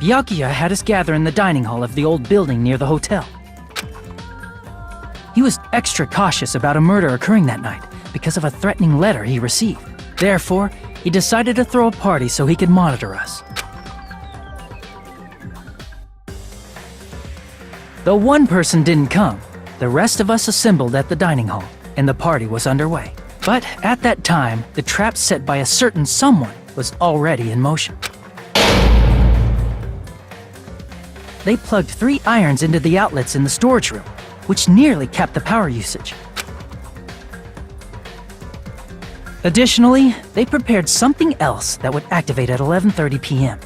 Byakuya had us gather in the dining hall of the old building near the hotel. He was extra cautious about a murder occurring that night because of a threatening letter he received. Therefore, he decided to throw a party so he could monitor us. Though one person didn't come, the rest of us assembled at the dining hall, and the party was underway. But at that time, the trap set by a certain someone was already in motion. They plugged 3 irons into the outlets in the storage room, which nearly capped the power usage. Additionally, they prepared something else that would activate at 11:30 p.m.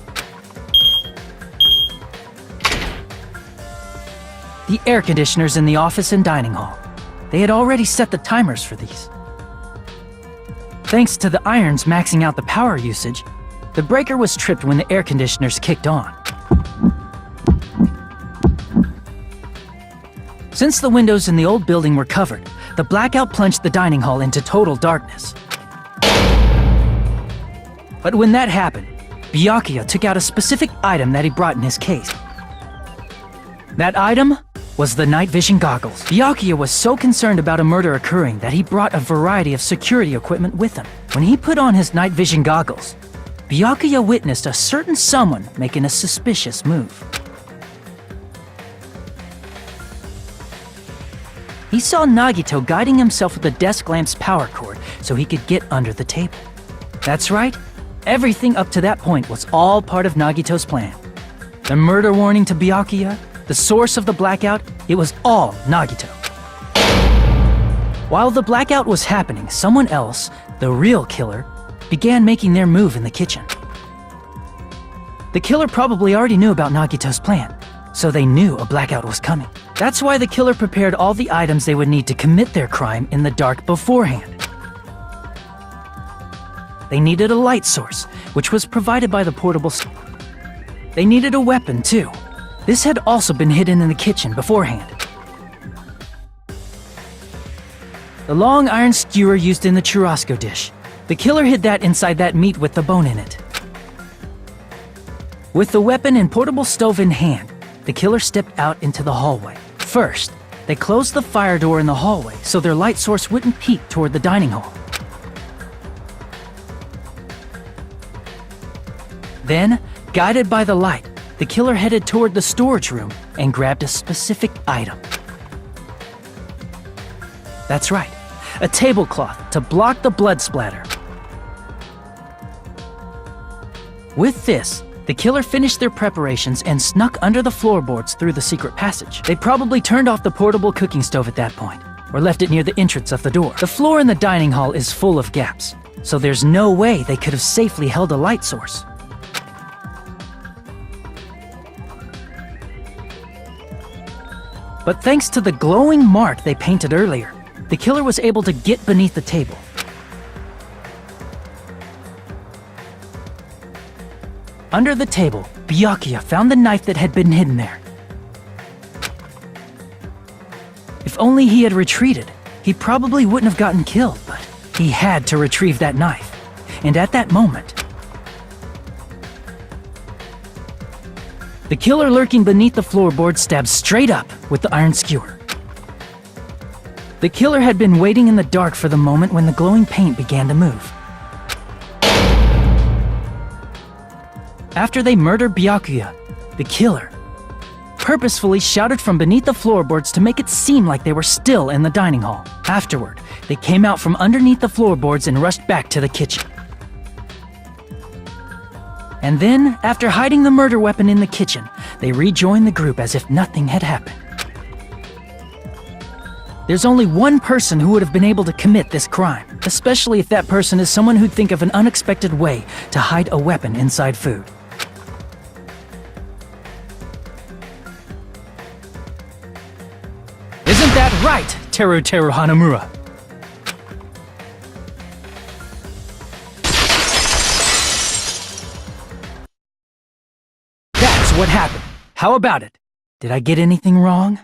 The air conditioners in the office and dining hall. They had already set the timers for these. Thanks to the irons maxing out the power usage, the breaker was tripped when the air conditioners kicked on. Since the windows in the old building were covered, the blackout plunged the dining hall into total darkness. But when that happened, Byakuya took out a specific item that he brought in his case. That item was the night vision goggles. Byakuya was so concerned about a murder occurring that he brought a variety of security equipment with him. When he put on his night vision goggles, Byakuya witnessed a certain someone making a suspicious move. He saw Nagito guiding himself with the desk lamp's power cord so he could get under the table. That's right, everything up to that point was all part of Nagito's plan. The murder warning to Byakuya, the source of the blackout, it was all Nagito. While the blackout was happening, someone else, the real killer, began making their move in the kitchen. The killer probably already knew about Nagito's plan, so they knew a blackout was coming. That's why the killer prepared all the items they would need to commit their crime in the dark beforehand. They needed a light source, which was provided by the portable stove. They needed a weapon, too. This had also been hidden in the kitchen beforehand. The long iron skewer used in the churrasco dish. The killer hid that inside that meat with the bone in it. With the weapon and portable stove in hand, the killer stepped out into the hallway. First, they closed the fire door in the hallway so their light source wouldn't peek toward the dining hall. Then, guided by the light, the killer headed toward the storage room and grabbed a specific item. That's right, a tablecloth to block the blood splatter. With this, the killer finished their preparations and snuck under the floorboards through the secret passage. They probably turned off the portable cooking stove at that point, or left it near the entrance of the door. The floor in the dining hall is full of gaps, so there's no way they could have safely held a light source. But thanks to the glowing mark they painted earlier, the killer was able to get beneath the table. Under the table, Byakuya found the knife that had been hidden there. If only he had retreated, he probably wouldn't have gotten killed, but he had to retrieve that knife. And at that moment, the killer lurking beneath the floorboard stabbed straight up with the iron skewer. The killer had been waiting in the dark for the moment when the glowing paint began to move. After they murdered Byakuya, the killer purposefully shouted from beneath the floorboards to make it seem like they were still in the dining hall. Afterward, they came out from underneath the floorboards and rushed back to the kitchen. And then, after hiding the murder weapon in the kitchen, they rejoined the group as if nothing had happened. There's only one person who would have been able to commit this crime, especially if that person is someone who'd think of an unexpected way to hide a weapon inside food. Isn't that right, Teru Hanamura? That's what happened. How about it? Did I get anything wrong?